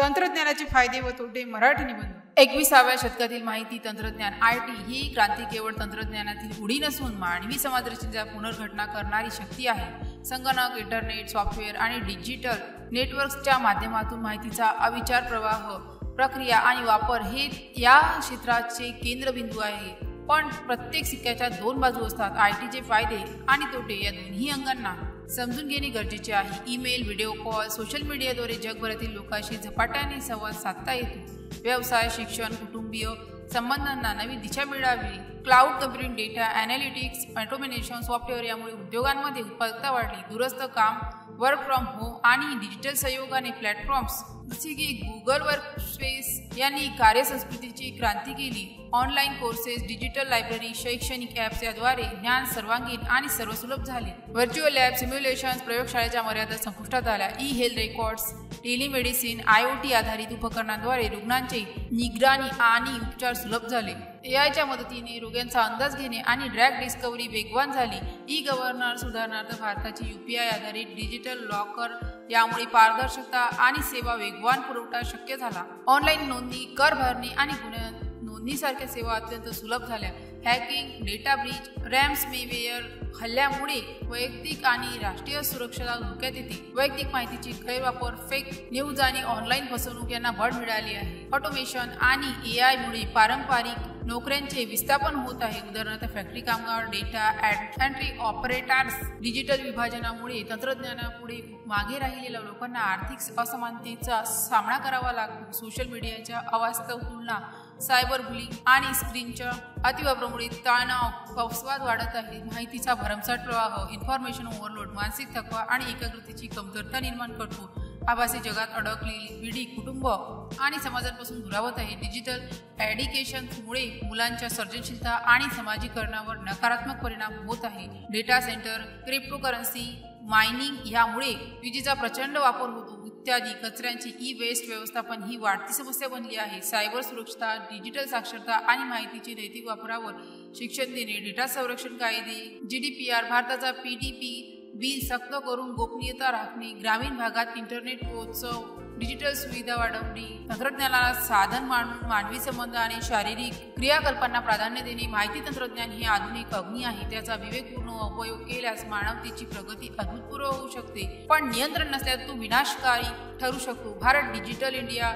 तंत्रज्ञानाचे फायदे व तोटे मराठी निबंध। 21व्या शतकातील माहिती तंत्रज्ञान आयटी ही क्रांती केवळ तंत्रज्ञानातील उडी नसून मानवी समाजरचनेचा पुनर्घटना करणारी शक्ती आहे। संगणक, इंटरनेट, सॉफ्टवेअर आणि डिजिटल नेटवर्क्सच्या माध्यमातून माहितीचा अविचार प्रवाह, प्रक्रिया आणि वापर हे या क्षेत्राचे केंद्रबिंदू आहे। पण प्रत्येक सिक्क्याच्या दोन बाजू असतात। आयटीचे फायदे आणि तोटे या दोन्ही अंगांना समजून घेणे गरजेचे आहे। ईमेल, व्हिडिओ कॉल, सोशल मीडियाद्वारे जगभरातील लोकांशी झपाट्याने संवाद साधता येतो। व्यवसाय, शिक्षण, कुटुंबीय संबंधांना नवी दिशा मिळाली। Cloud computing, data analytics, automation, software यामुळे उद्योगांमध्ये उत्पादकता वाढली। दूरस्थ काम, वर्क फ्रॉम होम आणि डिजिटल सहयोगाने प्लॅटफॉर्म्स जसे की गुगल वर्कस्पेस यांनी कार्यसंस्कृतीची क्रांती केली। ऑनलाईन कोर्सेस, डिजिटल लायब्ररी, शैक्षणिक ॲप्स याद्वारे ज्ञान सर्वांगीण आणि सर्वसुलभ झाले। व्हर्च्युअल लॅब, सिम्युलेशन्स, प्रयोगशाळेच्या मर्यादा संपुष्टात आल्या। E health records, telemedicine, IoT आधारित उपकरणांद्वारे रुग्णांचे निगराणी आणि उपचार सुलभ झाले। एआयच्या मदतीने रोग्यांचा अंदाज घेणे आणि ड्रग डिस्कव्हरी वेगवान झाली। ई गव्हर्नन्स, उदाहरणार्थ भारताची UPI आधारित डिजिटल लॉकर यामुळे पारदर्शकता आणि सेवा वेगवान पुरवठा शक्य झाला। ऑनलाईन नोंदणी, कर भरणे आणि गुन्हे नोंदणीसारख्या सेवा अत्यंत सुलभ झाल्या। हॅकिंग, डेटा ब्रीच, रॅन्समवेअर हल्ल्यामुळे वैयक्तिक आणि राष्ट्रीय सुरक्षेला धोक्यात येते। वैयक्तिक माहितीची गैरवापर, फेक न्यूज आणि ऑनलाईन फसवणूक यांना बळ मिळाली आहे। ऑटोमेशन आणि AI मुळे पारंपरिक नोकऱ्यांचे विस्थापन होत आहे। उदाहरणार्थ फॅक्टरी कामगार, डेटा एंट्री ऑपरेटर्स। डिजिटल विभाजनामुळे तंत्रज्ञानापुढे मागे राहिलेल्या लोकांना आर्थिक असमानतेचा सामना करावा लागतो। सोशल मीडियाच्या अवास्तव तुलना, सायबर बुलिंग आणि स्क्रीनच्या अतिवापरामुळे तणाव, अपवाद वाढत आहे। माहितीचा भरमसाठ प्रवाह, इन्फॉर्मेशन ओव्हरलोड मानसिक थकवा आणि एकाग्रतेची कमतरता निर्माण करतो। आभासी जगात अडकलेली पिढी कुटुंब आणि समाजापासून दुरावत आहे। डिजिटल एडिकेशनमुळे मुलांच्या सर्जनशीलता आणि सामाजिकरणावर नकारात्मक परिणाम होत आहे। डेटा सेंटर, क्रिप्टोकरन्सी, मायनिंग यामुळे विजेचा प्रचंड वापर होतो इत्यादी। कचऱ्यांची ई वेस्ट व्यवस्थापन ही वाढती समस्या बनली आहे। सायबर सुरक्षता, डिजिटल साक्षरता आणि माहितीचे नैतिक वापरावर शिक्षण देणे। डेटा संरक्षण कायदे, GDPR, भारताचा PDP बिल सक्त करून गोपनीयता राखणे। ग्रामीण भागात इंटरनेट पोहोचव, डिजिटल सुविधा वाढवणे। तंत्रज्ञानाला साधन मानून मानवी संबंध आणि शारीरिक क्रियाकल्पांना प्राधान्य देणे। माहिती तंत्रज्ञान हे आधुनिक अग्नी आहे। त्याचा विवेकपूर्ण उपयोग केल्यास मानवतेची प्रगती अभूतपूर्व होऊ शकते, पण नियंत्रण नसल्यास तो विनाशकारी ठरू शकतो। Bharat digital India,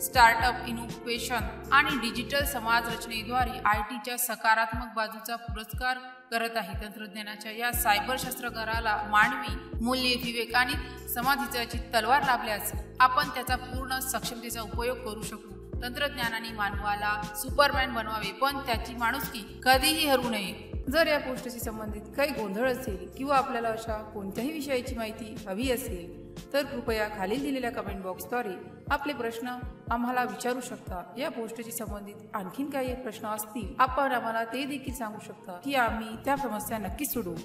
startup innovation आणि डिजिटल समाज रचनेद्वारे आयटीच्या सकारात्मक बाजूचा पुरस्कार करत आहे। तंत्रज्ञानाच्या या सायबर शस्त्रागाराला मानवी मूल्ये, विवेक आणि समाधीची तलवार लाभल्यास आपण त्याचा पूर्ण सक्षमतेचा उपयोग करू शकू। तंत्रज्ञानाने मानवाला सुपरमॅन बनवावे, पण त्याची माणुसकी कधीही हरवू नये। जर या पोस्टशी संबंधित काही गोंधळ असेल किंवा आपल्याला अशा कोणत्याही विषयाची माहिती हवी असेल तर कृपया खालील दिलेल्या कमेंट बॉक्सद्वारे आपले प्रश्न आम्हाला विचारू शकता। या पोस्टशी संबंधित आणखीन काही प्रश्न असतील आपण आम्हाला ते देखील सांगू शकता की आम्ही त्या समस्या नक्कीच सोडवू।